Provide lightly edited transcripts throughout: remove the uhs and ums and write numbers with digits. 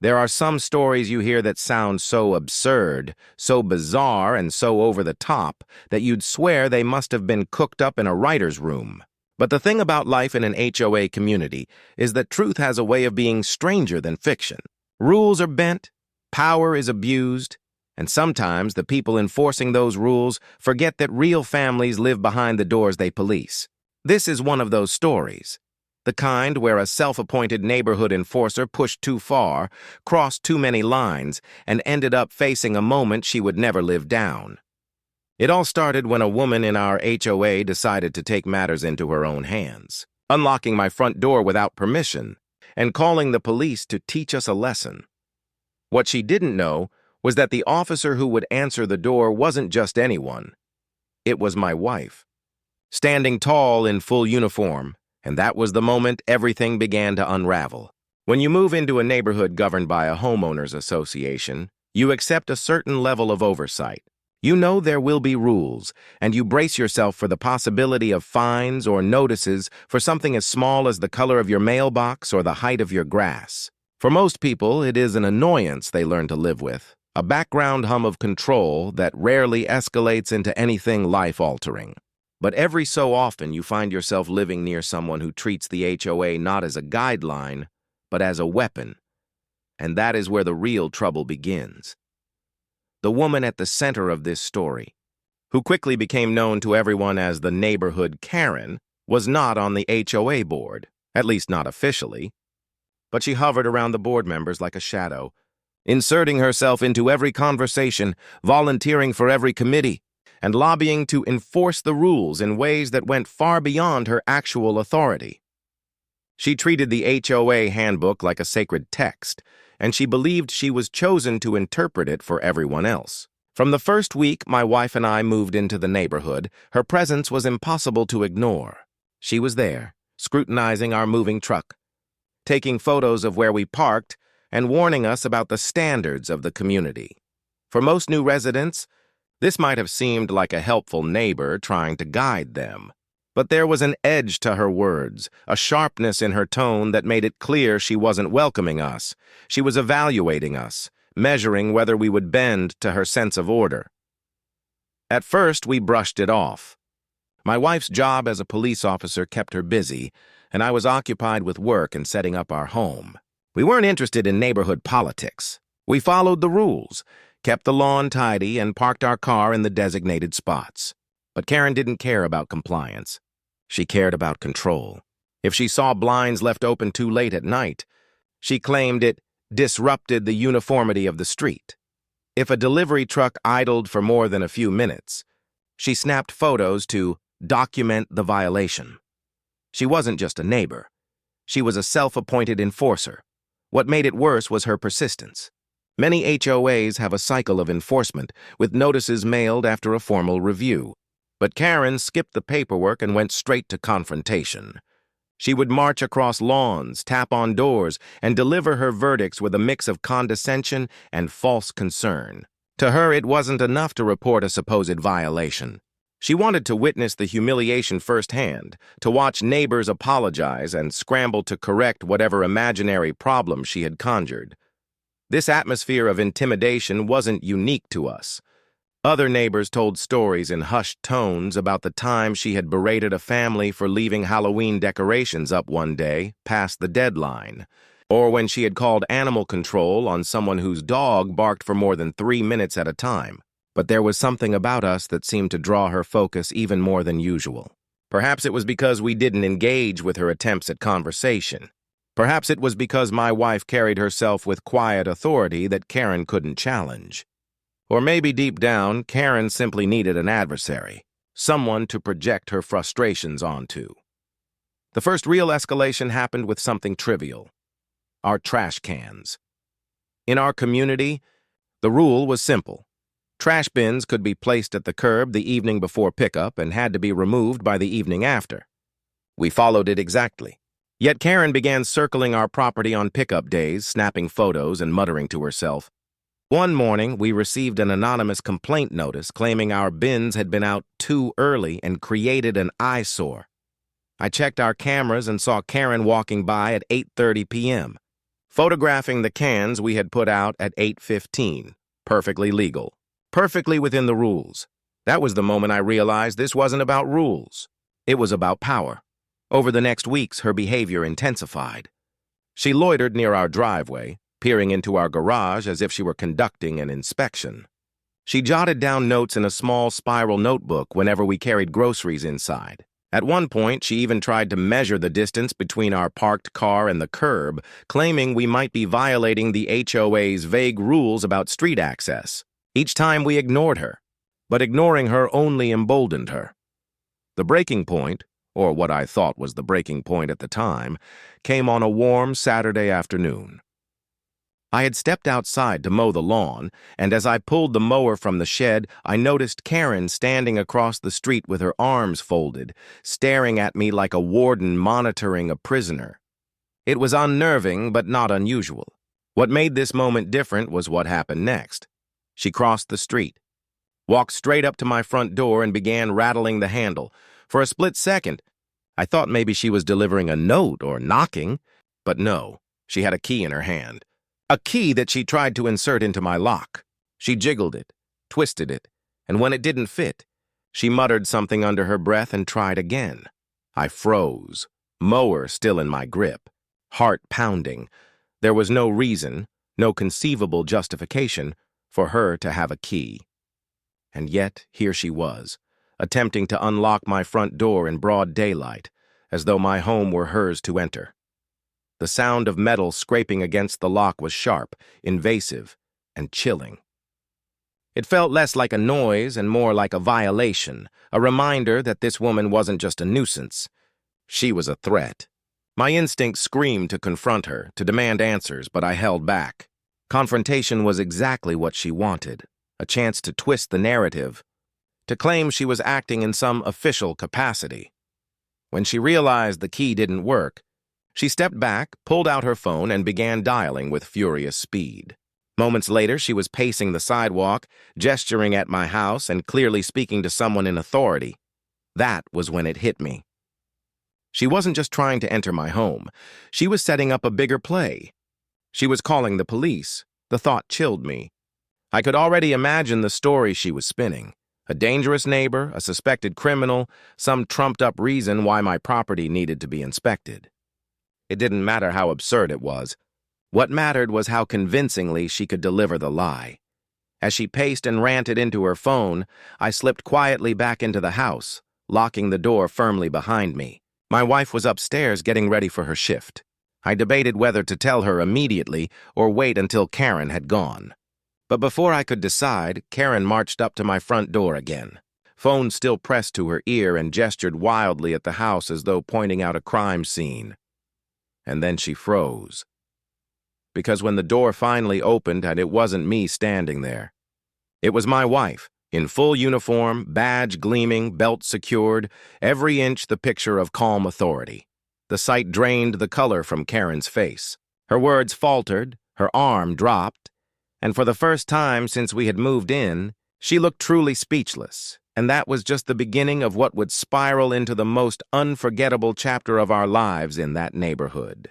There are some stories you hear that sound so absurd, so bizarre, and so over the top that you'd swear they must have been cooked up in a writer's room. But the thing about life in an HOA community is that truth has a way of being stranger than fiction. Rules are bent, power is abused, and sometimes the people enforcing those rules forget that real families live behind the doors they police. This is one of those stories. The kind where a self-appointed neighborhood enforcer pushed too far, crossed too many lines, and ended up facing a moment she would never live down. It all started when a woman in our HOA decided to take matters into her own hands, unlocking my front door without permission and calling the police to teach us a lesson. What she didn't know was that the officer who would answer the door wasn't just anyone. It was my wife, standing tall in full uniform, and that was the moment everything began to unravel. When you move into a neighborhood governed by a homeowners association, you accept a certain level of oversight. You know there will be rules, and you brace yourself for the possibility of fines or notices for something as small as the color of your mailbox or the height of your grass. For most people, it is an annoyance they learn to live with, a background hum of control that rarely escalates into anything life-altering. But every so often you find yourself living near someone who treats the HOA not as a guideline, but as a weapon. And that is where the real trouble begins. The woman at the center of this story, who quickly became known to everyone as the neighborhood Karen, was not on the HOA board, at least not officially. But she hovered around the board members like a shadow, inserting herself into every conversation, volunteering for every committee, and lobbying to enforce the rules in ways that went far beyond her actual authority. She treated the HOA handbook like a sacred text, and she believed she was chosen to interpret it for everyone else. From the first week my wife and I moved into the neighborhood, her presence was impossible to ignore. She was there, scrutinizing our moving truck, taking photos of where we parked, and warning us about the standards of the community. For most new residents, this might have seemed like a helpful neighbor trying to guide them. But there was an edge to her words, a sharpness in her tone that made it clear she wasn't welcoming us. She was evaluating us, measuring whether we would bend to her sense of order. At first, we brushed it off. My wife's job as a police officer kept her busy, and I was occupied with work and setting up our home. We weren't interested in neighborhood politics. We followed the rules, kept the lawn tidy, and parked our car in the designated spots. But Karen didn't care about compliance. She cared about control. If she saw blinds left open too late at night, she claimed it disrupted the uniformity of the street. If a delivery truck idled for more than a few minutes, she snapped photos to document the violation. She wasn't just a neighbor. She was a self-appointed enforcer. What made it worse was her persistence. Many HOAs have a cycle of enforcement, with notices mailed after a formal review. But Karen skipped the paperwork and went straight to confrontation. She would march across lawns, tap on doors, and deliver her verdicts with a mix of condescension and false concern. To her, it wasn't enough to report a supposed violation. She wanted to witness the humiliation firsthand, to watch neighbors apologize and scramble to correct whatever imaginary problem she had conjured. This atmosphere of intimidation wasn't unique to us. Other neighbors told stories in hushed tones about the time she had berated a family for leaving Halloween decorations up one day, past the deadline, or when she had called animal control on someone whose dog barked for more than 3 minutes at a time. But there was something about us that seemed to draw her focus even more than usual. Perhaps it was because we didn't engage with her attempts at conversation. Perhaps it was because my wife carried herself with quiet authority that Karen couldn't challenge. Or maybe deep down, Karen simply needed an adversary, someone to project her frustrations onto. The first real escalation happened with something trivial: our trash cans. In our community, the rule was simple. Trash bins could be placed at the curb the evening before pickup and had to be removed by the evening after. We followed it exactly. Yet Karen began circling our property on pickup days, snapping photos and muttering to herself. One morning, we received an anonymous complaint notice claiming our bins had been out too early and created an eyesore. I checked our cameras and saw Karen walking by at 8:30 p.m. photographing the cans we had put out at 8:15, perfectly legal, perfectly within the rules. That was the moment I realized this wasn't about rules. It was about power. Over the next weeks, her behavior intensified. She loitered near our driveway, peering into our garage as if she were conducting an inspection. She jotted down notes in a small spiral notebook whenever we carried groceries inside. At one point, she even tried to measure the distance between our parked car and the curb, claiming we might be violating the HOA's vague rules about street access. Each time we ignored her, but ignoring her only emboldened her. The breaking point, or what I thought was the breaking point at the time, came on a warm Saturday afternoon. I had stepped outside to mow the lawn, and as I pulled the mower from the shed, I noticed Karen standing across the street with her arms folded, staring at me like a warden monitoring a prisoner. It was unnerving, but not unusual. What made this moment different was what happened next. She crossed the street, walked straight up to my front door, and began rattling the handle. For a split second, I thought maybe she was delivering a note or knocking, but no, she had a key in her hand. A key that she tried to insert into my lock. She jiggled it, twisted it, and when it didn't fit, she muttered something under her breath and tried again. I froze, mower still in my grip, heart pounding. There was no reason, no conceivable justification for her to have a key. And yet, here she was, attempting to unlock my front door in broad daylight, as though my home were hers to enter. The sound of metal scraping against the lock was sharp, invasive, and chilling. It felt less like a noise and more like a violation, a reminder that this woman wasn't just a nuisance. She was a threat. My instinct screamed to confront her, to demand answers, but I held back. Confrontation was exactly what she wanted, a chance to twist the narrative, to claim she was acting in some official capacity. When she realized the key didn't work, she stepped back, pulled out her phone, and began dialing with furious speed. Moments later, she was pacing the sidewalk, gesturing at my house, and clearly speaking to someone in authority. That was when it hit me. She wasn't just trying to enter my home. She was setting up a bigger play. She was calling the police. The thought chilled me. I could already imagine the story she was spinning. A dangerous neighbor, a suspected criminal, some trumped-up reason why my property needed to be inspected. It didn't matter how absurd it was. What mattered was how convincingly she could deliver the lie. As she paced and ranted into her phone, I slipped quietly back into the house, locking the door firmly behind me. My wife was upstairs getting ready for her shift. I debated whether to tell her immediately or wait until Karen had gone. But before I could decide, Karen marched up to my front door again, phone still pressed to her ear, and gestured wildly at the house as though pointing out a crime scene. And then she froze. Because when the door finally opened and it wasn't me standing there, it was my wife, in full uniform, badge gleaming, belt secured, every inch the picture of calm authority. The sight drained the color from Karen's face. Her words faltered, her arm dropped, and for the first time since we had moved in, she looked truly speechless. And that was just the beginning of what would spiral into the most unforgettable chapter of our lives in that neighborhood.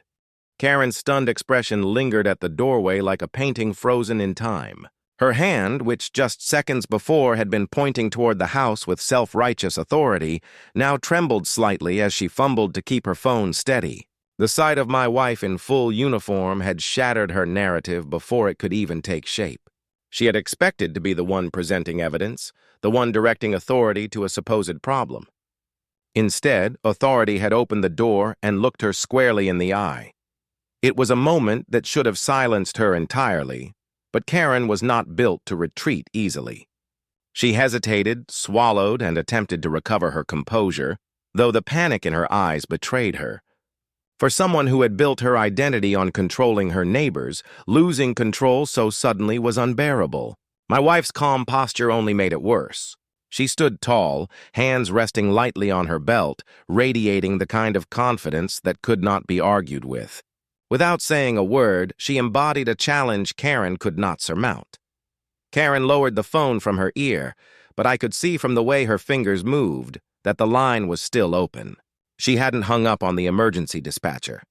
Karen's stunned expression lingered at the doorway like a painting frozen in time. Her hand, which just seconds before had been pointing toward the house with self-righteous authority, now trembled slightly as she fumbled to keep her phone steady. The sight of my wife in full uniform had shattered her narrative before it could even take shape. She had expected to be the one presenting evidence, the one directing authority to a supposed problem. Instead, authority had opened the door and looked her squarely in the eye. It was a moment that should have silenced her entirely, but Karen was not built to retreat easily. She hesitated, swallowed, and attempted to recover her composure, though the panic in her eyes betrayed her. For someone who had built her identity on controlling her neighbors, losing control so suddenly was unbearable. My wife's calm posture only made it worse. She stood tall, hands resting lightly on her belt, radiating the kind of confidence that could not be argued with. Without saying a word, she embodied a challenge Karen could not surmount. Karen lowered the phone from her ear, but I could see from the way her fingers moved that the line was still open. She hadn't hung up on the emergency dispatcher.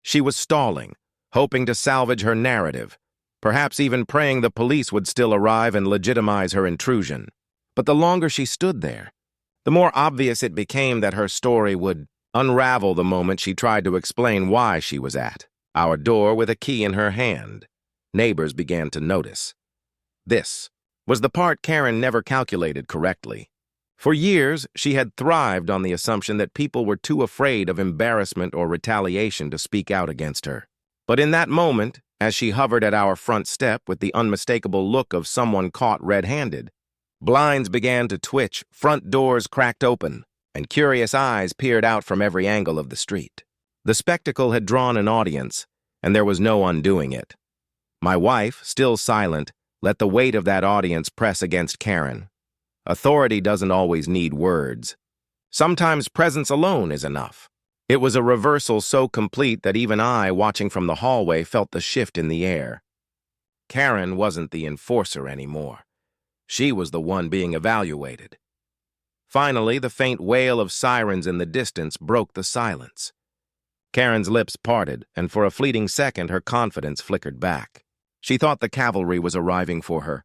She was stalling, hoping to salvage her narrative, perhaps even praying the police would still arrive and legitimize her intrusion. But the longer she stood there, the more obvious it became that her story would unravel the moment she tried to explain why she was at our door with a key in her hand. Neighbors began to notice. This was the part Karen never calculated correctly. For years, she had thrived on the assumption that people were too afraid of embarrassment or retaliation to speak out against her. But in that moment, as she hovered at our front step with the unmistakable look of someone caught red-handed, blinds began to twitch, front doors cracked open, and curious eyes peered out from every angle of the street. The spectacle had drawn an audience, and there was no undoing it. My wife, still silent, let the weight of that audience press against Karen. Authority doesn't always need words. Sometimes presence alone is enough. It was a reversal so complete that even I, watching from the hallway, felt the shift in the air. Karen wasn't the enforcer anymore. She was the one being evaluated. Finally, the faint wail of sirens in the distance broke the silence. Karen's lips parted, and for a fleeting second her confidence flickered back. She thought the cavalry was arriving for her.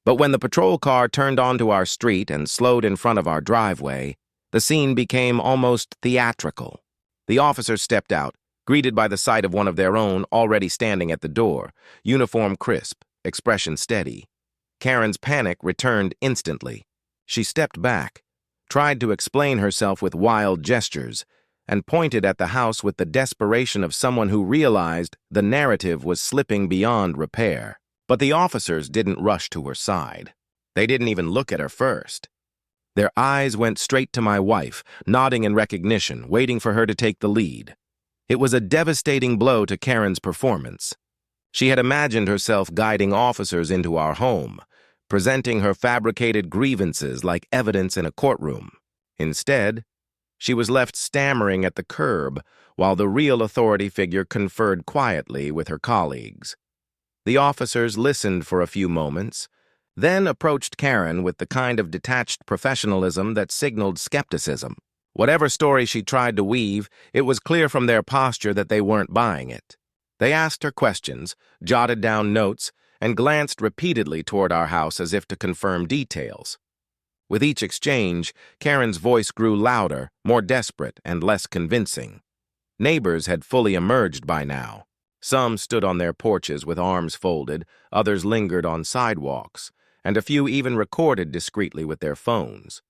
But when the patrol car turned onto our street and slowed in front of our driveway, the scene became almost theatrical. The officers stepped out, greeted by the sight of one of their own already standing at the door, uniform crisp, expression steady. Karen's panic returned instantly. She stepped back, tried to explain herself with wild gestures, and pointed at the house with the desperation of someone who realized the narrative was slipping beyond repair. But the officers didn't rush to her side. They didn't even look at her first. Their eyes went straight to my wife, nodding in recognition, waiting for her to take the lead. It was a devastating blow to Karen's performance. She had imagined herself guiding officers into our home, presenting her fabricated grievances like evidence in a courtroom. Instead, she was left stammering at the curb while the real authority figure conferred quietly with her colleagues. The officers listened for a few moments, then approached Karen with the kind of detached professionalism that signaled skepticism. Whatever story she tried to weave, it was clear from their posture that they weren't buying it. They asked her questions, jotted down notes, and glanced repeatedly toward our house as if to confirm details. With each exchange, Karen's voice grew louder, more desperate, and less convincing. Neighbors had fully emerged by now. Some stood on their porches with arms folded, others lingered on sidewalks, and a few even recorded discreetly with their phones.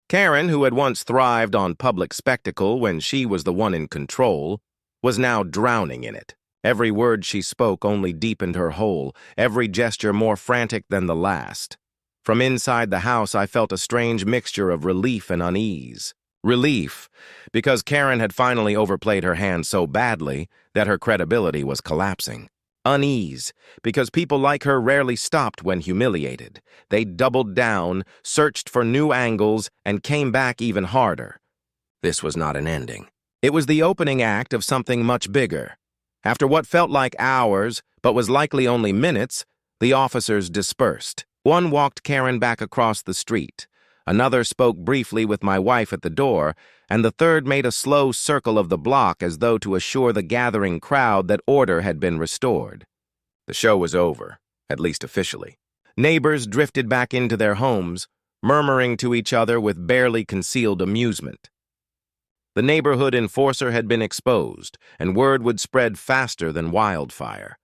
Karen, who had once thrived on public spectacle when she was the one in control, was now drowning in it. Every word she spoke only deepened her hole, every gesture more frantic than the last. From inside the house, I felt a strange mixture of relief and unease. Relief, because Karen had finally overplayed her hand so badly that her credibility was collapsing. Unease, because people like her rarely stopped when humiliated. They doubled down, searched for new angles, and came back even harder. This was not an ending. It was the opening act of something much bigger. After what felt like hours, but was likely only minutes, the officers dispersed. One walked Karen back across the street. Another spoke briefly with my wife at the door, and the third made a slow circle of the block as though to assure the gathering crowd that order had been restored. The show was over, at least officially. Neighbors drifted back into their homes, murmuring to each other with barely concealed amusement. The neighborhood enforcer had been exposed, and word would spread faster than wildfire.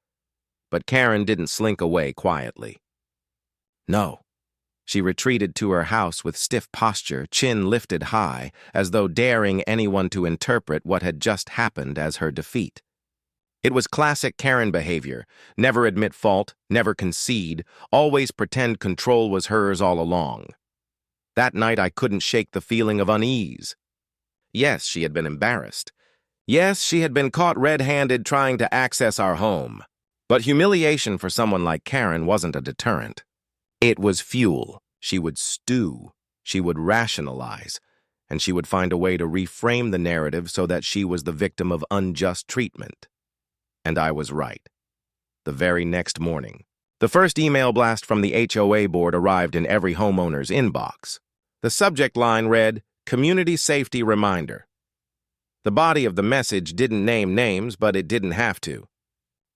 But Karen didn't slink away quietly. No. She retreated to her house with stiff posture, chin lifted high, as though daring anyone to interpret what had just happened as her defeat. It was classic Karen behavior: never admit fault, never concede, always pretend control was hers all along. That night I couldn't shake the feeling of unease. Yes, she had been embarrassed. Yes, she had been caught red-handed trying to access our home. But humiliation for someone like Karen wasn't a deterrent. It was fuel. She would stew, she would rationalize, and she would find a way to reframe the narrative so that she was the victim of unjust treatment. And I was right. The very next morning, the first email blast from the HOA board arrived in every homeowner's inbox. The subject line read, "Community Safety Reminder." The body of the message didn't name names, but it didn't have to.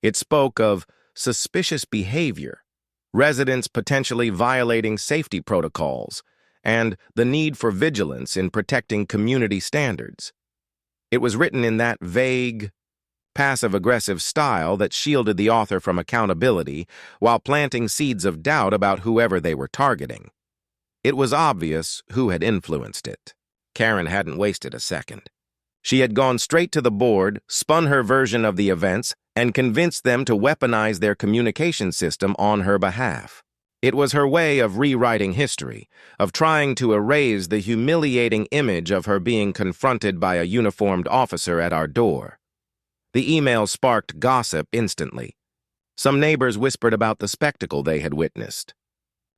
It spoke of suspicious behavior, residents potentially violating safety protocols, and the need for vigilance in protecting community standards. It was written in that vague, passive-aggressive style that shielded the author from accountability while planting seeds of doubt about whoever they were targeting. It was obvious who had influenced it. Karen hadn't wasted a second. She had gone straight to the board, spun her version of the events, and convinced them to weaponize their communication system on her behalf. It was her way of rewriting history, of trying to erase the humiliating image of her being confronted by a uniformed officer at our door. The email sparked gossip instantly. Some neighbors whispered about the spectacle they had witnessed.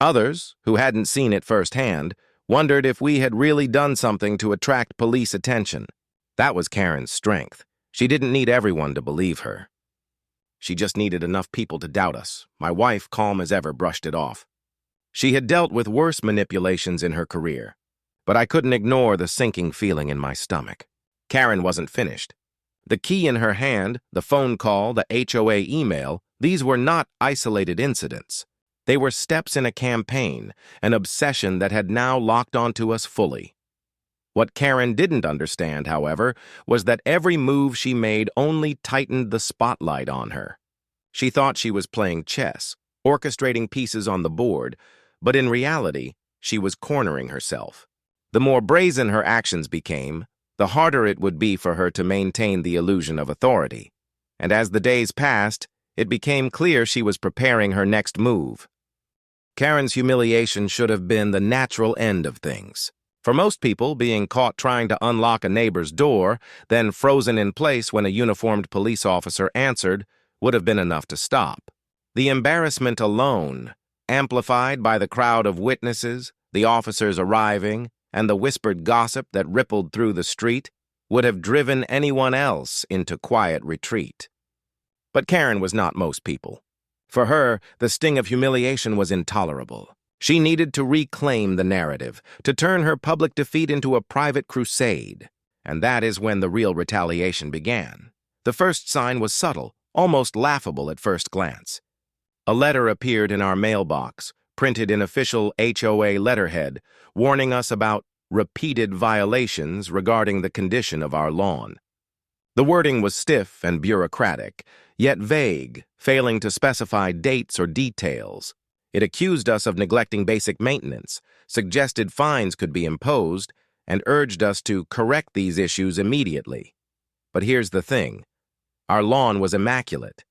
Others, who hadn't seen it firsthand, wondered if we had really done something to attract police attention. That was Karen's strength. She didn't need everyone to believe her. She just needed enough people to doubt us. My wife, calm as ever, brushed it off. She had dealt with worse manipulations in her career, but I couldn't ignore the sinking feeling in my stomach. Karen wasn't finished. The key in her hand, the phone call, the HOA email, these were not isolated incidents. They were steps in a campaign, an obsession that had now locked onto us fully. What Karen didn't understand, however, was that every move she made only tightened the spotlight on her. She thought she was playing chess, orchestrating pieces on the board, but in reality, she was cornering herself. The more brazen her actions became, the harder it would be for her to maintain the illusion of authority. And as the days passed, it became clear she was preparing her next move. Karen's humiliation should have been the natural end of things. For most people, being caught trying to unlock a neighbor's door, then frozen in place when a uniformed police officer answered, would have been enough to stop. The embarrassment alone, amplified by the crowd of witnesses, the officers arriving, and the whispered gossip that rippled through the street, would have driven anyone else into quiet retreat. But Karen was not most people. For her, the sting of humiliation was intolerable. She needed to reclaim the narrative, to turn her public defeat into a private crusade. And that is when the real retaliation began. The first sign was subtle, almost laughable at first glance. A letter appeared in our mailbox, printed in official HOA letterhead, warning us about repeated violations regarding the condition of our lawn. The wording was stiff and bureaucratic, yet vague, failing to specify dates or details. It accused us of neglecting basic maintenance, suggested fines could be imposed, and urged us to correct these issues immediately. But here's the thing. Our lawn was immaculate.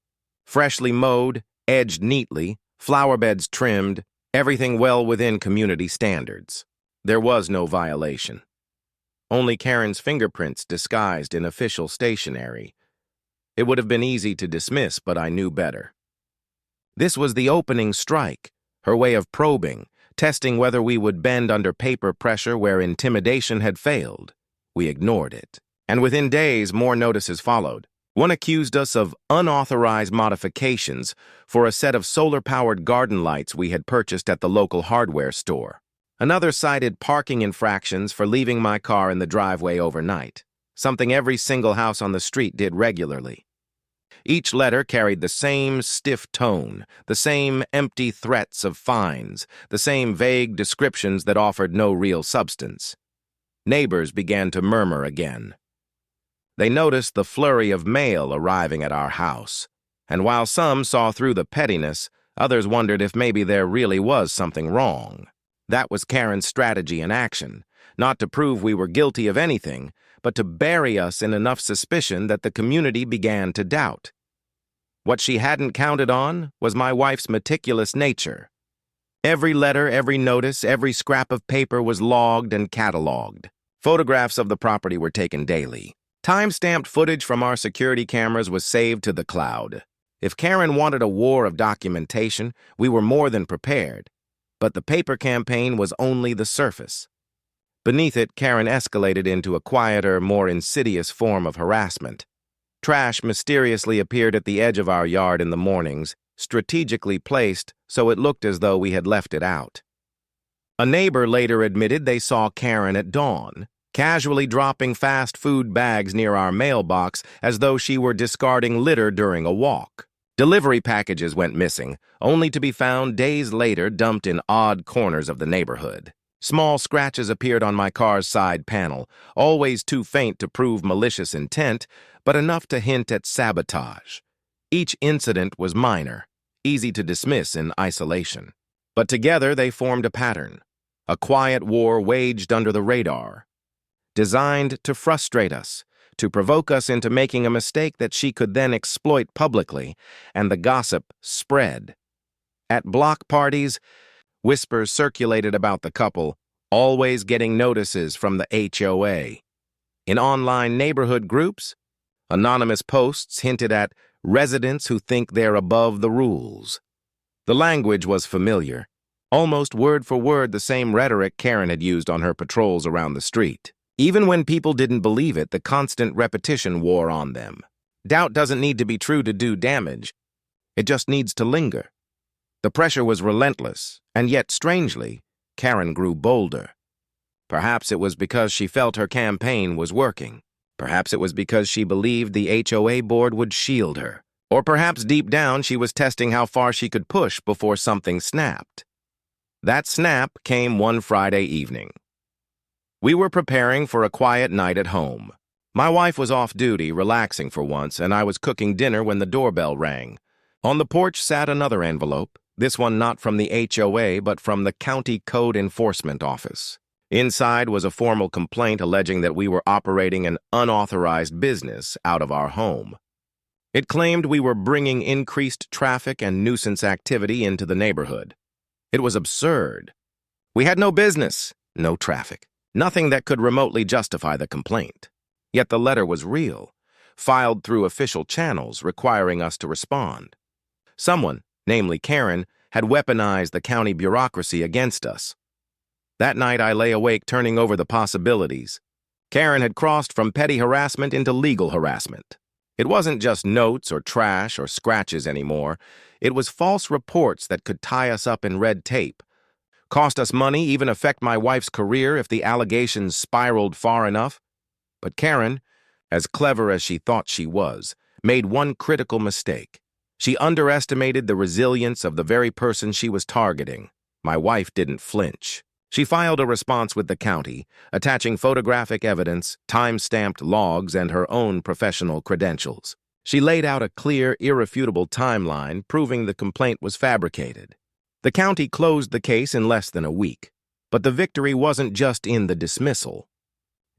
Freshly mowed, edged neatly, flower beds trimmed, everything well within community standards. There was no violation. Only Karen's fingerprints disguised in official stationery. It would have been easy to dismiss, but I knew better. This was the opening strike, her way of probing, testing whether we would bend under paper pressure where intimidation had failed. We ignored it. And within days, more notices followed. One accused us of unauthorized modifications for a set of solar-powered garden lights we had purchased at the local hardware store. Another cited parking infractions for leaving my car in the driveway overnight, something every single house on the street did regularly. Each letter carried the same stiff tone, the same empty threats of fines, the same vague descriptions that offered no real substance. Neighbors began to murmur again. They noticed the flurry of mail arriving at our house, and while some saw through the pettiness, others wondered if maybe there really was something wrong. That was Karen's strategy in action, not to prove we were guilty of anything, but to bury us in enough suspicion that the community began to doubt. What she hadn't counted on was my wife's meticulous nature. Every letter, every notice, every scrap of paper was logged and cataloged. Photographs of the property were taken daily. Time-stamped footage from our security cameras was saved to the cloud. If Karen wanted a war of documentation, we were more than prepared. But the paper campaign was only the surface. Beneath it, Karen escalated into a quieter, more insidious form of harassment. Trash mysteriously appeared at the edge of our yard in the mornings, strategically placed so it looked as though we had left it out. A neighbor later admitted they saw Karen at dawn, casually dropping fast food bags near our mailbox as though she were discarding litter during a walk. Delivery packages went missing, only to be found days later dumped in odd corners of the neighborhood. Small scratches appeared on my car's side panel, always too faint to prove malicious intent, but enough to hint at sabotage. Each incident was minor, easy to dismiss in isolation. But together they formed a pattern, a quiet war waged under the radar, designed to frustrate us, to provoke us into making a mistake that she could then exploit publicly, and the gossip spread. At block parties, whispers circulated about the couple, always getting notices from the HOA. In online neighborhood groups, anonymous posts hinted at residents who think they're above the rules. The language was familiar, almost word for word the same rhetoric Karen had used on her patrols around the street. Even when people didn't believe it, the constant repetition wore on them. Doubt doesn't need to be true to do damage. It just needs to linger. The pressure was relentless, and yet, strangely, Karen grew bolder. Perhaps it was because she felt her campaign was working. Perhaps it was because she believed the HOA board would shield her. Or perhaps deep down she was testing how far she could push before something snapped. That snap came one Friday evening. We were preparing for a quiet night at home. My wife was off duty, relaxing for once, and I was cooking dinner when the doorbell rang. On the porch sat another envelope, this one not from the HOA, but from the County Code Enforcement Office. Inside was a formal complaint alleging that we were operating an unauthorized business out of our home. It claimed we were bringing increased traffic and nuisance activity into the neighborhood. It was absurd. We had no business, no traffic. Nothing that could remotely justify the complaint. Yet the letter was real, filed through official channels requiring us to respond. Someone, namely Karen, had weaponized the county bureaucracy against us. That night I lay awake turning over the possibilities. Karen had crossed from petty harassment into legal harassment. It wasn't just notes or trash or scratches anymore. It was false reports that could tie us up in red tape, cost us money, even affect my wife's career if the allegations spiraled far enough. But Karen, as clever as she thought she was, made one critical mistake. She underestimated the resilience of the very person she was targeting. My wife didn't flinch. She filed a response with the county, attaching photographic evidence, time-stamped logs, and her own professional credentials. She laid out a clear, irrefutable timeline proving the complaint was fabricated. The county closed the case in less than a week, but the victory wasn't just in the dismissal.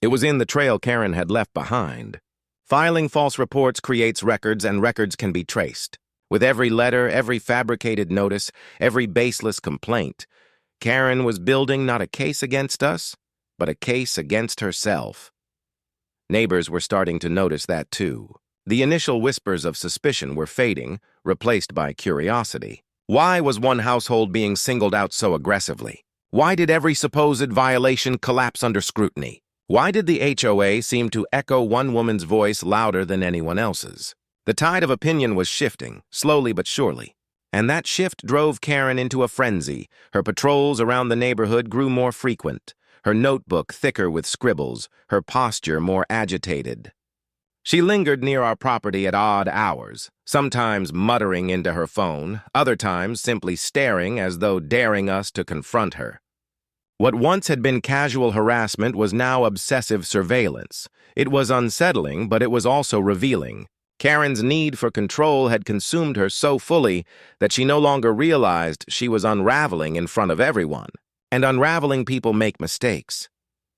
It was in the trail Karen had left behind. Filing false reports creates records, and records can be traced. With every letter, every fabricated notice, every baseless complaint, Karen was building not a case against us, but a case against herself. Neighbors were starting to notice that too. The initial whispers of suspicion were fading, replaced by curiosity. Why was one household being singled out so aggressively? Why did every supposed violation collapse under scrutiny? Why did the HOA seem to echo one woman's voice louder than anyone else's? The tide of opinion was shifting, slowly but surely. And that shift drove Karen into a frenzy. Her patrols around the neighborhood grew more frequent, her notebook thicker with scribbles, her posture more agitated. She lingered near our property at odd hours, sometimes muttering into her phone, other times simply staring as though daring us to confront her. What once had been casual harassment was now obsessive surveillance. It was unsettling, but it was also revealing. Karen's need for control had consumed her so fully that she no longer realized she was unraveling in front of everyone. And unraveling people make mistakes.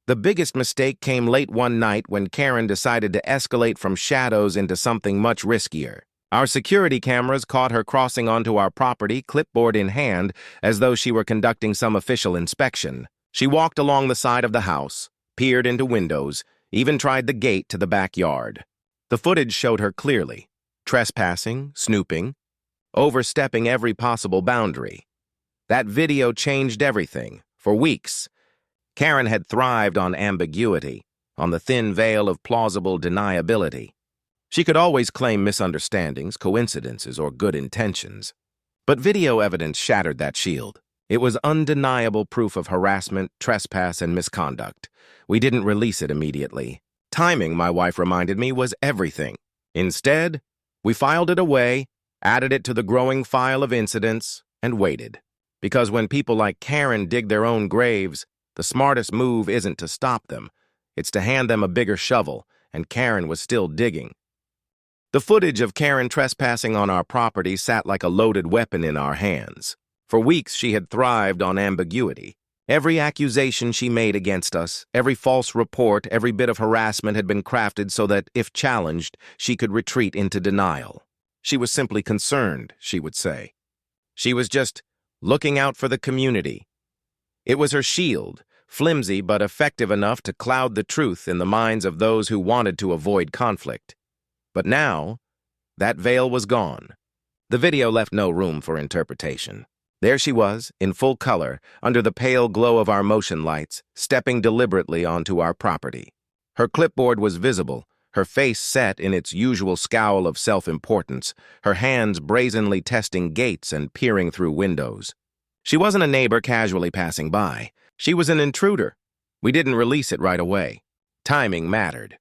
The biggest mistake came late one night when Karen decided to escalate from shadows into something much riskier. Our security cameras caught her crossing onto our property, clipboard in hand, as though she were conducting some official inspection. She walked along the side of the house, peered into windows, even tried the gate to the backyard. The footage showed her clearly, trespassing, snooping, overstepping every possible boundary. That video changed everything. For weeks, Karen had thrived on ambiguity, on the thin veil of plausible deniability. She could always claim misunderstandings, coincidences, or good intentions. But video evidence shattered that shield. It was undeniable proof of harassment, trespass, and misconduct. We didn't release it immediately. Timing, my wife reminded me, was everything. Instead, we filed it away, added it to the growing file of incidents, and waited. Because when people like Karen dig their own graves, the smartest move isn't to stop them. It's to hand them a bigger shovel, and Karen was still digging. The footage of Karen trespassing on our property sat like a loaded weapon in our hands. For weeks, she had thrived on ambiguity. Every accusation she made against us, every false report, every bit of harassment had been crafted so that, if challenged, she could retreat into denial. She was simply concerned, she would say. She was just looking out for the community. It was her shield, flimsy but effective enough to cloud the truth in the minds of those who wanted to avoid conflict. But now, that veil was gone. The video left no room for interpretation. There she was, in full color, under the pale glow of our motion lights, stepping deliberately onto our property. Her clipboard was visible, her face set in its usual scowl of self-importance, her hands brazenly testing gates and peering through windows. She wasn't a neighbor casually passing by. She was an intruder. We didn't release it right away. Timing mattered.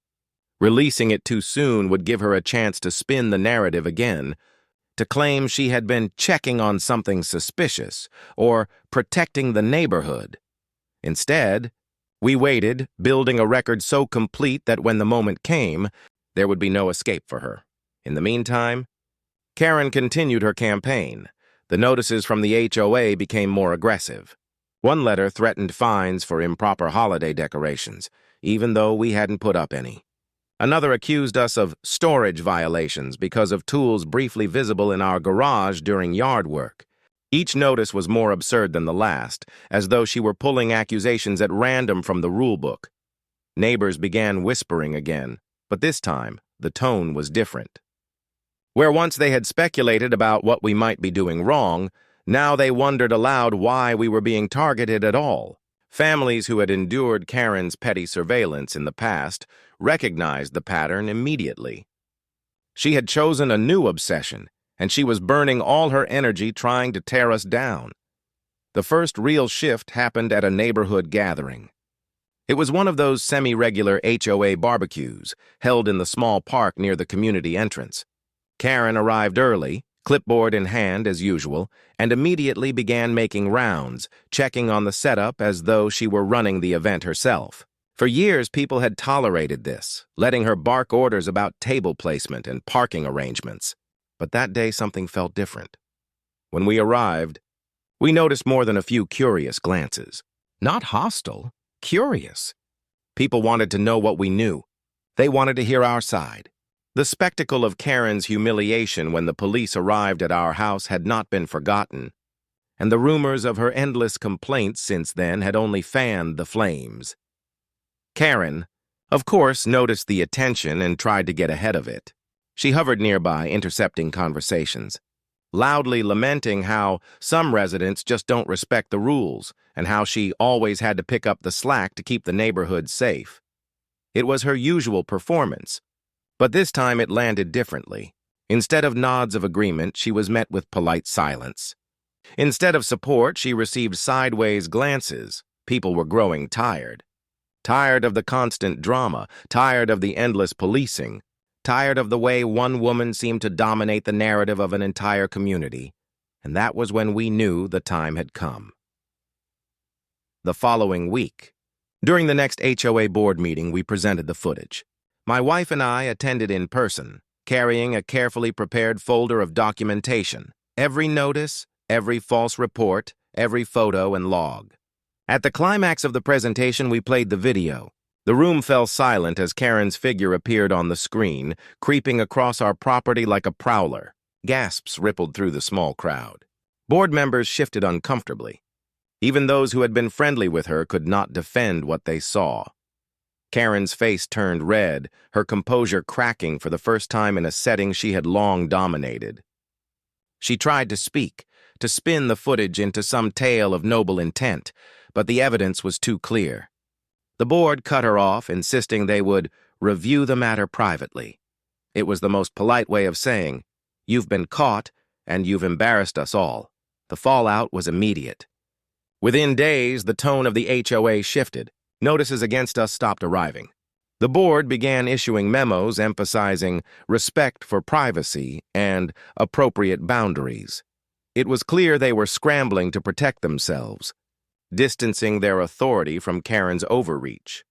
Releasing it too soon would give her a chance to spin the narrative again, to claim she had been checking on something suspicious or protecting the neighborhood. Instead, we waited, building a record so complete that when the moment came, there would be no escape for her. In the meantime, Karen continued her campaign. The notices from the HOA became more aggressive. One letter threatened fines for improper holiday decorations, even though we hadn't put up any. Another accused us of storage violations because of tools briefly visible in our garage during yard work. Each notice was more absurd than the last, as though she were pulling accusations at random from the rulebook. Neighbors began whispering again, but this time the tone was different. Where once they had speculated about what we might be doing wrong, now they wondered aloud why we were being targeted at all. Families who had endured Karen's petty surveillance in the past recognized the pattern immediately. She had chosen a new obsession, and she was burning all her energy trying to tear us down. The first real shift happened at a neighborhood gathering. It was one of those semi-regular HOA barbecues held in the small park near the community entrance. Karen arrived early, clipboard in hand as usual, and immediately began making rounds, checking on the setup as though she were running the event herself. For years, people had tolerated this, letting her bark orders about table placement and parking arrangements. But that day, something felt different. When we arrived, we noticed more than a few curious glances. Not hostile, curious. People wanted to know what we knew. They wanted to hear our side. The spectacle of Karen's humiliation when the police arrived at our house had not been forgotten, and the rumors of her endless complaints since then had only fanned the flames. Karen, of course, noticed the attention and tried to get ahead of it. She hovered nearby, intercepting conversations, loudly lamenting how some residents just don't respect the rules and how she always had to pick up the slack to keep the neighborhood safe. It was her usual performance, but this time it landed differently. Instead of nods of agreement, she was met with polite silence. Instead of support, she received sideways glances. People were growing tired. Tired of the constant drama, tired of the endless policing, tired of the way one woman seemed to dominate the narrative of an entire community. And that was when we knew the time had come. The following week, during the next HOA board meeting, we presented the footage. My wife and I attended in person, carrying a carefully prepared folder of documentation, every notice, every false report, every photo and log. At the climax of the presentation, we played the video. The room fell silent as Karen's figure appeared on the screen, creeping across our property like a prowler. Gasps rippled through the small crowd. Board members shifted uncomfortably. Even those who had been friendly with her could not defend what they saw. Karen's face turned red, her composure cracking for the first time in a setting she had long dominated. She tried to speak, to spin the footage into some tale of noble intent, but the evidence was too clear. The board cut her off, insisting they would review the matter privately. It was the most polite way of saying, "You've been caught, and you've embarrassed us all." The fallout was immediate. Within days, the tone of the HOA shifted. Notices against us stopped arriving. The board began issuing memos emphasizing respect for privacy and appropriate boundaries. It was clear they were scrambling to protect themselves, distancing their authority from Karen's overreach.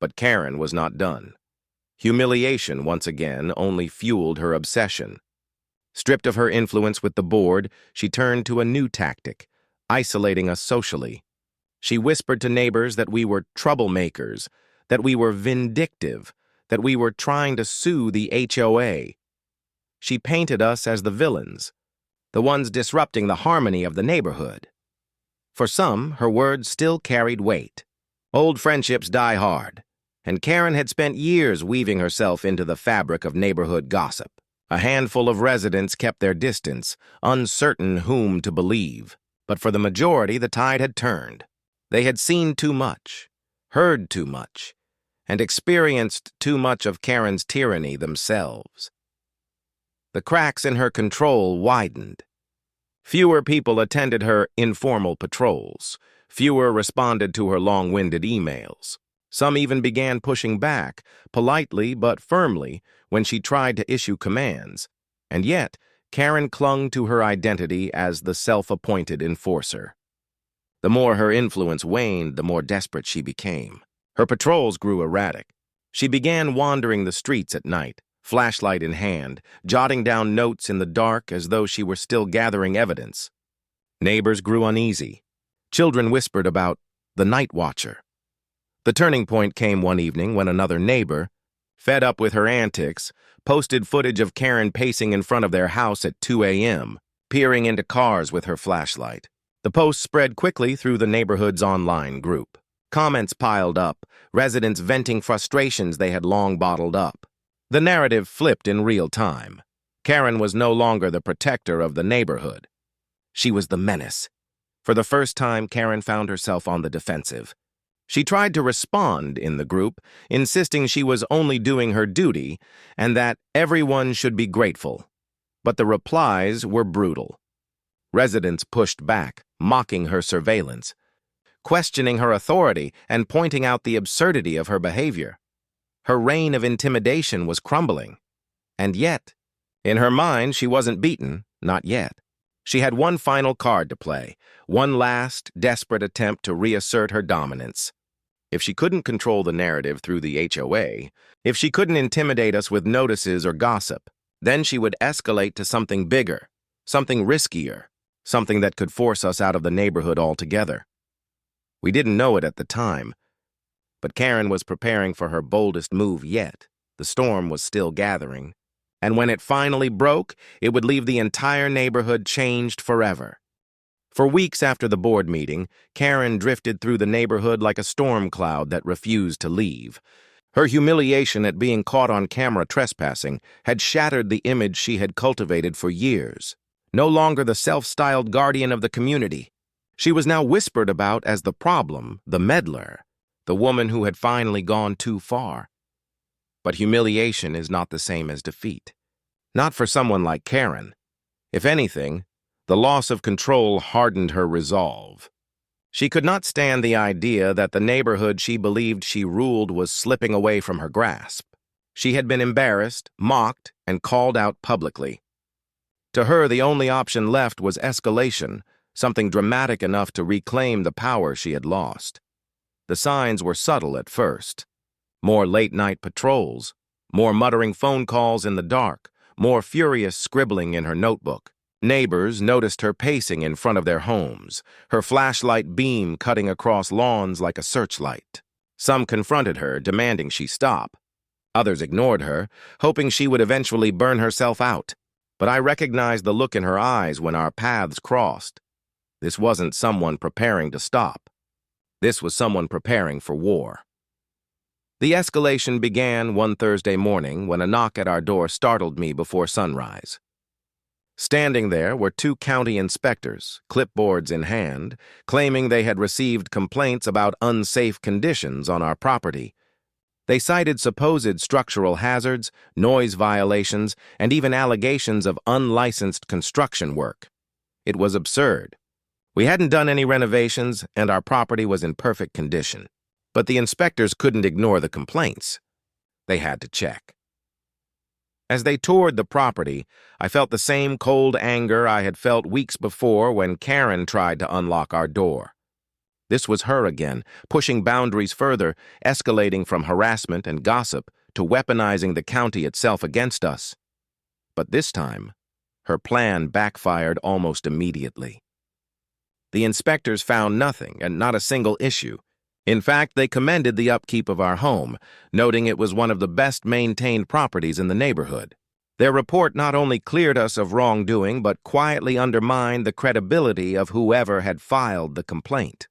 But Karen was not done. Humiliation, once again, only fueled her obsession. Stripped of her influence with the board, she turned to a new tactic, isolating us socially. She whispered to neighbors that we were troublemakers, that we were vindictive, that we were trying to sue the HOA. She painted us as the villains, the ones disrupting the harmony of the neighborhood. For some, her words still carried weight. Old friendships die hard, and Karen had spent years weaving herself into the fabric of neighborhood gossip. A handful of residents kept their distance, uncertain whom to believe. But for the majority, the tide had turned. They had seen too much, heard too much, and experienced too much of Karen's tyranny themselves. The cracks in her control widened. Fewer people attended her informal patrols. Fewer responded to her long-winded emails. Some even began pushing back, politely but firmly, when she tried to issue commands. And yet, Karen clung to her identity as the self-appointed enforcer. The more her influence waned, the more desperate she became. Her patrols grew erratic. She began wandering the streets at night, flashlight in hand, jotting down notes in the dark as though she were still gathering evidence. Neighbors grew uneasy. Children whispered about the night watcher. The turning point came one evening when another neighbor, fed up with her antics, posted footage of Karen pacing in front of their house at 2 a.m., peering into cars with her flashlight. The post spread quickly through the neighborhood's online group. Comments piled up, residents venting frustrations they had long bottled up. The narrative flipped in real time. Karen was no longer the protector of the neighborhood. She was the menace. For the first time, Karen found herself on the defensive. She tried to respond in the group, insisting she was only doing her duty and that everyone should be grateful. But the replies were brutal. Residents pushed back, mocking her surveillance, questioning her authority and pointing out the absurdity of her behavior. Her reign of intimidation was crumbling. And yet, in her mind, she wasn't beaten, not yet. She had one final card to play, one last, desperate attempt to reassert her dominance. If she couldn't control the narrative through the HOA, if she couldn't intimidate us with notices or gossip, then she would escalate to something bigger, something riskier, something that could force us out of the neighborhood altogether. We didn't know it at the time, but Karen was preparing for her boldest move yet. The storm was still gathering, and when it finally broke, it would leave the entire neighborhood changed forever. For weeks after the board meeting, Karen drifted through the neighborhood like a storm cloud that refused to leave. Her humiliation at being caught on camera trespassing had shattered the image she had cultivated for years. No longer the self-styled guardian of the community, she was now whispered about as the problem, the meddler, the woman who had finally gone too far. But humiliation is not the same as defeat. Not for someone like Karen. If anything, the loss of control hardened her resolve. She could not stand the idea that the neighborhood she believed she ruled was slipping away from her grasp. She had been embarrassed, mocked, and called out publicly. To her, the only option left was escalation, something dramatic enough to reclaim the power she had lost. The signs were subtle at first. More late-night patrols, more muttering phone calls in the dark, more furious scribbling in her notebook. Neighbors noticed her pacing in front of their homes, her flashlight beam cutting across lawns like a searchlight. Some confronted her, demanding she stop. Others ignored her, hoping she would eventually burn herself out. But I recognized the look in her eyes when our paths crossed. This wasn't someone preparing to stop. This was someone preparing for war. The escalation began one Thursday morning when a knock at our door startled me before sunrise. Standing there were two county inspectors, clipboards in hand, claiming they had received complaints about unsafe conditions on our property. They cited supposed structural hazards, noise violations, and even allegations of unlicensed construction work. It was absurd. We hadn't done any renovations, and our property was in perfect condition. But the inspectors couldn't ignore the complaints. They had to check. As they toured the property, I felt the same cold anger I had felt weeks before when Karen tried to unlock our door. This was her again, pushing boundaries further, escalating from harassment and gossip to weaponizing the county itself against us. But this time, her plan backfired almost immediately. The inspectors found nothing and not a single issue. In fact, they commended the upkeep of our home, noting it was one of the best-maintained properties in the neighborhood. Their report not only cleared us of wrongdoing, but quietly undermined the credibility of whoever had filed the complaint.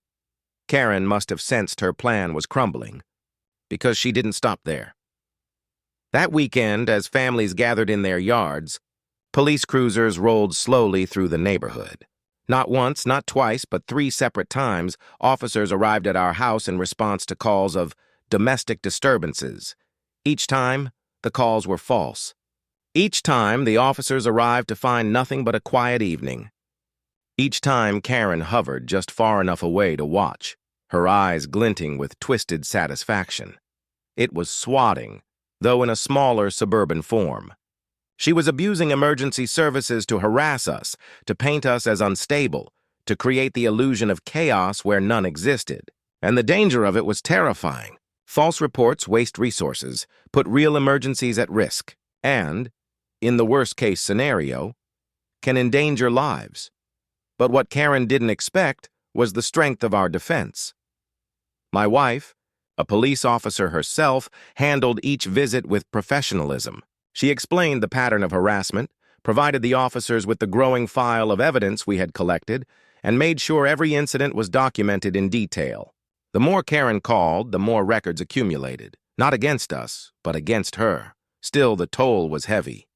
Karen must have sensed her plan was crumbling, because she didn't stop there. That weekend, as families gathered in their yards, police cruisers rolled slowly through the neighborhood. Not once, not twice, but 3 separate times, officers arrived at our house in response to calls of domestic disturbances. Each time, the calls were false. Each time, the officers arrived to find nothing but a quiet evening. Each time, Karen hovered just far enough away to watch, her eyes glinting with twisted satisfaction. It was swatting, though in a smaller suburban form. She was abusing emergency services to harass us, to paint us as unstable, to create the illusion of chaos where none existed. And the danger of it was terrifying. False reports waste resources, put real emergencies at risk, and, in the worst-case scenario, can endanger lives. But what Karen didn't expect was the strength of our defense. My wife, a police officer herself, handled each visit with professionalism. She explained the pattern of harassment, provided the officers with the growing file of evidence we had collected, and made sure every incident was documented in detail. The more Karen called, the more records accumulated. Not against us, but against her. Still, the toll was heavy.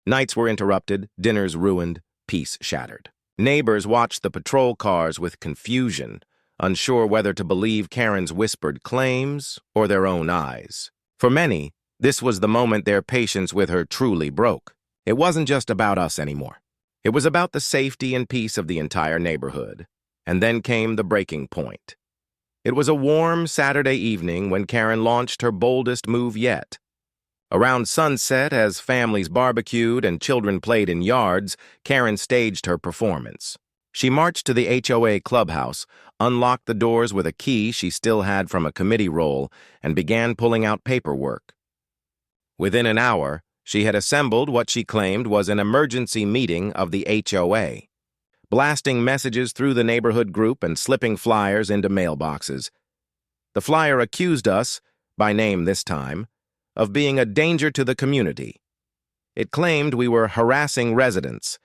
Nights were interrupted, dinners ruined, peace shattered. Neighbors watched the patrol cars with confusion, unsure whether to believe Karen's whispered claims or their own eyes. For many, this was the moment their patience with her truly broke. It wasn't just about us anymore. It was about the safety and peace of the entire neighborhood. And then came the breaking point. It was a warm Saturday evening when Karen launched her boldest move yet. Around sunset, as families barbecued and children played in yards, Karen staged her performance. She marched to the HOA clubhouse, unlocked the doors with a key she still had from a committee roll, and began pulling out paperwork. Within an hour, she had assembled what she claimed was an emergency meeting of the HOA, blasting messages through the neighborhood group and slipping flyers into mailboxes. The flyer accused us, by name this time, of being a danger to the community. It claimed we were harassing residents,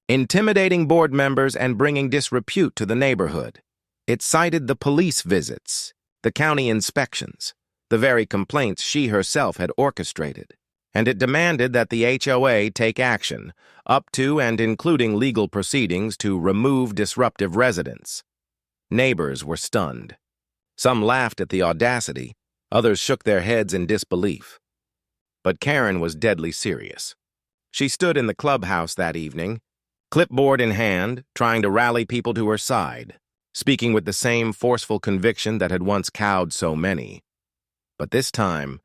intimidating board members, and bringing disrepute to the neighborhood. It cited the police visits, the county inspections, the very complaints she herself had orchestrated, and it demanded that the HOA take action, up to and including legal proceedings to remove disruptive residents. Neighbors were stunned. Some laughed at the audacity, others shook their heads in disbelief. But Karen was deadly serious. She stood in the clubhouse that evening, clipboard in hand, trying to rally people to her side, speaking with the same forceful conviction that had once cowed so many. But this time,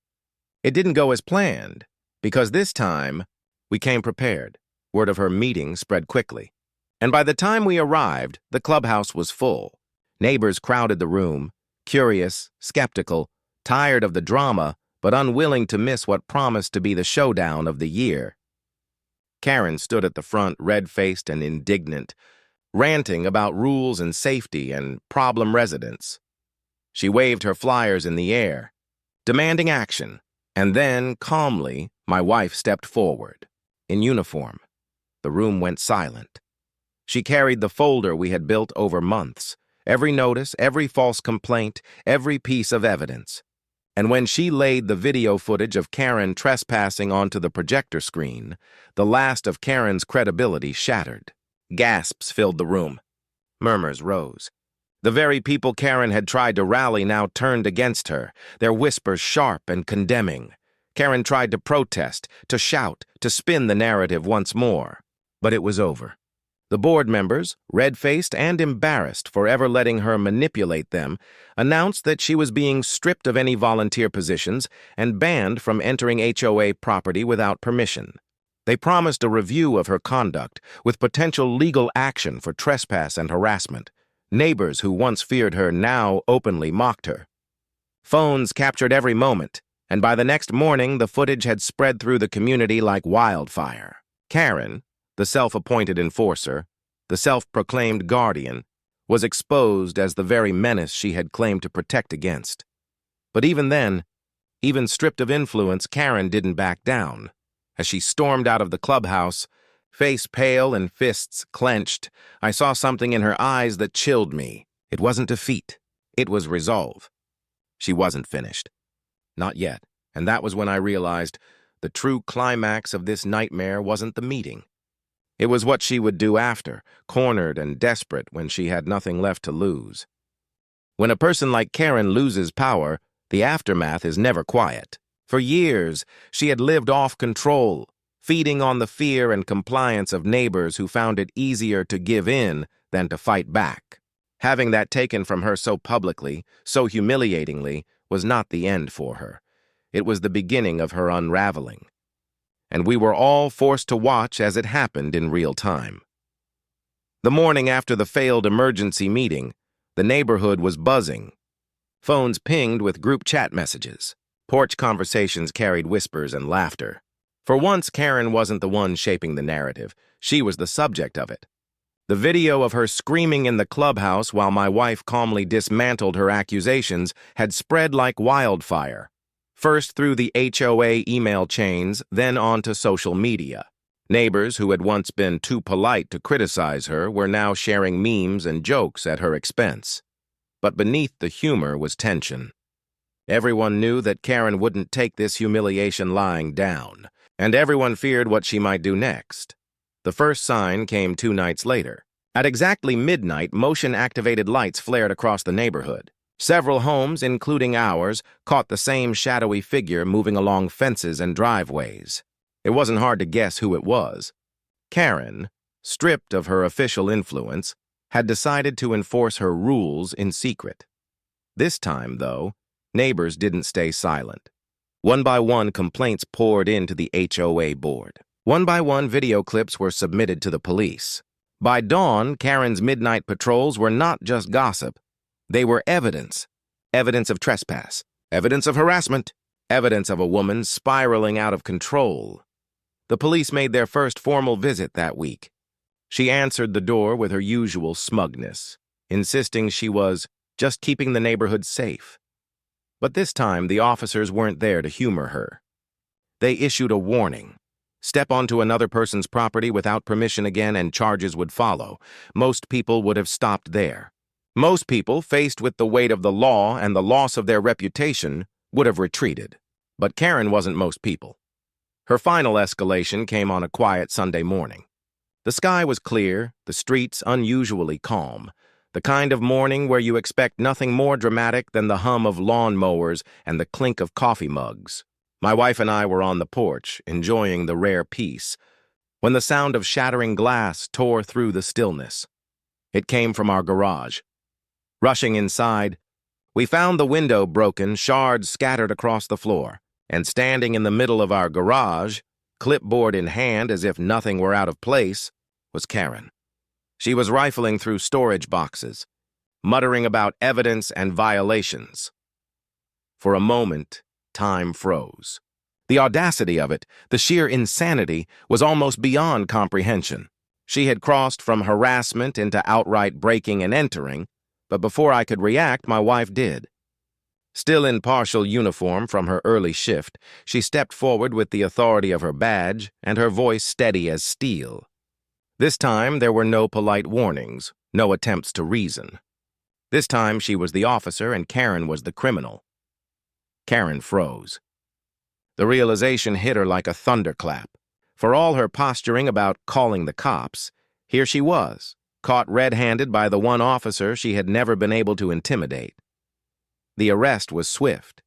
it didn't go as planned, because this time, we came prepared. Word of her meeting spread quickly. And by the time we arrived, the clubhouse was full. Neighbors crowded the room, curious, skeptical, tired of the drama, but unwilling to miss what promised to be the showdown of the year. Karen stood at the front, red-faced and indignant, ranting about rules and safety and problem residents. She waved her flyers in the air, demanding action, and then, calmly, my wife stepped forward. In uniform, the room went silent. She carried the folder we had built over months, every notice, every false complaint, every piece of evidence. And when she laid the video footage of Karen trespassing onto the projector screen, the last of Karen's credibility shattered. Gasps filled the room. Murmurs rose. The very people Karen had tried to rally now turned against her, their whispers sharp and condemning. Karen tried to protest, to shout, to spin the narrative once more. But it was over. The board members, red-faced and embarrassed for ever letting her manipulate them, announced that she was being stripped of any volunteer positions and banned from entering HOA property without permission. They promised a review of her conduct, with potential legal action for trespass and harassment. Neighbors who once feared her now openly mocked her. Phones captured every moment, and by the next morning the footage had spread through the community like wildfire. Karen, the self-appointed enforcer, the self-proclaimed guardian, was exposed as the very menace she had claimed to protect against. But even then, even stripped of influence, Karen didn't back down. As she stormed out of the clubhouse, face pale and fists clenched, I saw something in her eyes that chilled me. It wasn't defeat. It was resolve. She wasn't finished. Not yet, and that was when I realized the true climax of this nightmare wasn't the meeting. It was what she would do after, cornered and desperate when she had nothing left to lose. When a person like Karen loses power, the aftermath is never quiet. For years, she had lived off control, feeding on the fear and compliance of neighbors who found it easier to give in than to fight back. Having that taken from her so publicly, so humiliatingly, was not the end for her. It was the beginning of her unraveling. And we were all forced to watch as it happened in real time. The morning after the failed emergency meeting, the neighborhood was buzzing. Phones pinged with group chat messages. Porch conversations carried whispers and laughter. For once, Karen wasn't the one shaping the narrative. She was the subject of it. The video of her screaming in the clubhouse while my wife calmly dismantled her accusations had spread like wildfire. First through the HOA email chains, then onto social media. Neighbors who had once been too polite to criticize her were now sharing memes and jokes at her expense. But beneath the humor was tension. Everyone knew that Karen wouldn't take this humiliation lying down, and everyone feared what she might do next. The first sign came 2 nights later. At exactly midnight, motion-activated lights flared across the neighborhood. Several homes, including ours, caught the same shadowy figure moving along fences and driveways. It wasn't hard to guess who it was. Karen, stripped of her official influence, had decided to enforce her rules in secret. This time, though, neighbors didn't stay silent. One by one, complaints poured into the HOA board. One by one, video clips were submitted to the police. By dawn, Karen's midnight patrols were not just gossip. They were evidence. Evidence of trespass. Evidence of harassment. Evidence of a woman spiraling out of control. The police made their first formal visit that week. She answered the door with her usual smugness, insisting she was just keeping the neighborhood safe. But this time, the officers weren't there to humor her. They issued a warning. Step onto another person's property without permission again and charges would follow. Most people would have stopped there. Most people, faced with the weight of the law and the loss of their reputation, would have retreated. But Karen wasn't most people. Her final escalation came on a quiet Sunday morning. The sky was clear, the streets unusually calm, the kind of morning where you expect nothing more dramatic than the hum of lawn mowers and the clink of coffee mugs. My wife and I were on the porch, enjoying the rare peace, when the sound of shattering glass tore through the stillness. It came from our garage. Rushing inside, we found the window broken, shards scattered across the floor, and standing in the middle of our garage, clipboard in hand as if nothing were out of place, was Karen. She was rifling through storage boxes, muttering about evidence and violations. For a moment, time froze. The audacity of it, the sheer insanity, was almost beyond comprehension. She had crossed from harassment into outright breaking and entering, but before I could react, my wife did. Still in partial uniform from her early shift, she stepped forward with the authority of her badge and her voice steady as steel. This time, there were no polite warnings, no attempts to reason. This time, she was the officer and Karen was the criminal. Karen froze. The realization hit her like a thunderclap. For all her posturing about calling the cops, here she was, caught red-handed by the one officer she had never been able to intimidate. The arrest was swift.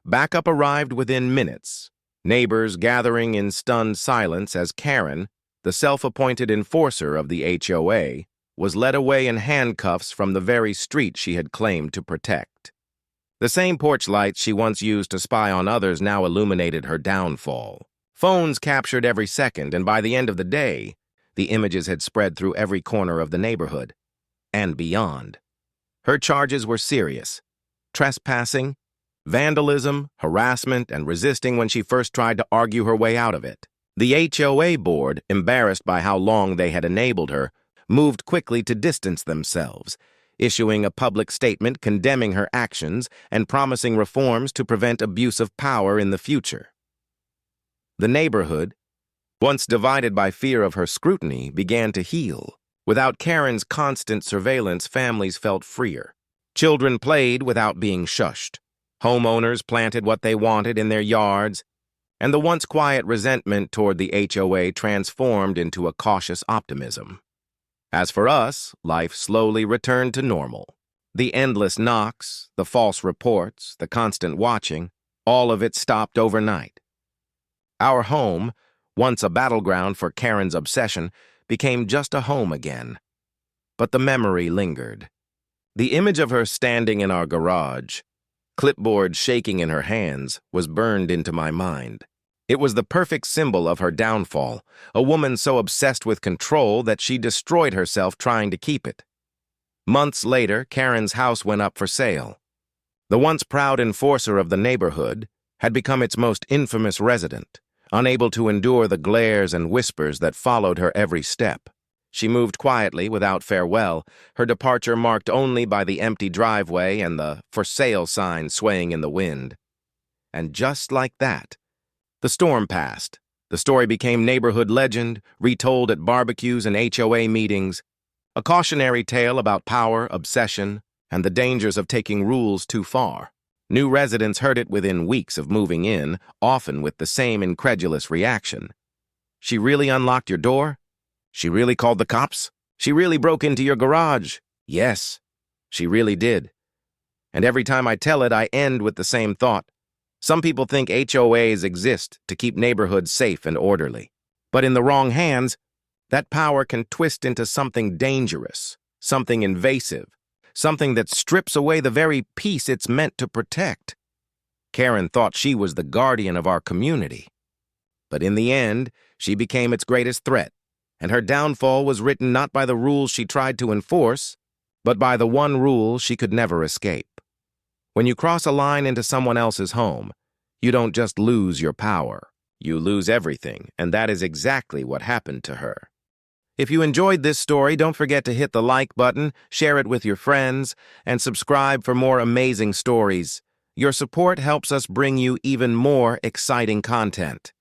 Backup arrived within minutes, neighbors gathering in stunned silence as Karen, the self-appointed enforcer of the HOA, was led away in handcuffs from the very street she had claimed to protect. The same porch lights she once used to spy on others now illuminated her downfall. Phones captured every second, and by the end of the day, the images had spread through every corner of the neighborhood and beyond. Her charges were serious: trespassing, vandalism, harassment, and resisting when she first tried to argue her way out of it. The HOA board, embarrassed by how long they had enabled her, moved quickly to distance themselves, issuing a public statement condemning her actions and promising reforms to prevent abuse of power in the future. The neighborhood, once divided by fear of her scrutiny, began to heal. Without Karen's constant surveillance, families felt freer. Children played without being shushed. Homeowners planted what they wanted in their yards, and the once quiet resentment toward the HOA transformed into a cautious optimism. As for us, life slowly returned to normal. The endless knocks, the false reports, the constant watching, all of it stopped overnight. Our home, once a battleground for Karen's obsession, became just a home again. But the memory lingered. The image of her standing in our garage, clipboard shaking in her hands, was burned into my mind. It was the perfect symbol of her downfall, a woman so obsessed with control that she destroyed herself trying to keep it. Months later, Karen's house went up for sale. The once proud enforcer of the neighborhood had become its most infamous resident, unable to endure the glares and whispers that followed her every step. She moved quietly, without farewell, her departure marked only by the empty driveway and the "for sale" sign swaying in the wind. And just like that, the storm passed. The story became neighborhood legend, retold at barbecues and HOA meetings, a cautionary tale about power, obsession, and the dangers of taking rules too far. New residents heard it within weeks of moving in, often with the same incredulous reaction. "She really unlocked your door? She really called the cops? She really broke into your garage?" "Yes, she really did." And every time I tell it, I end with the same thought. Some people think HOAs exist to keep neighborhoods safe and orderly. But in the wrong hands, that power can twist into something dangerous, something invasive, something that strips away the very peace it's meant to protect. Karen thought she was the guardian of our community. But in the end, she became its greatest threat, and her downfall was written not by the rules she tried to enforce, but by the one rule she could never escape. When you cross a line into someone else's home, you don't just lose your power, you lose everything, and that is exactly what happened to her. If you enjoyed this story, don't forget to hit the like button, share it with your friends, and subscribe for more amazing stories. Your support helps us bring you even more exciting content.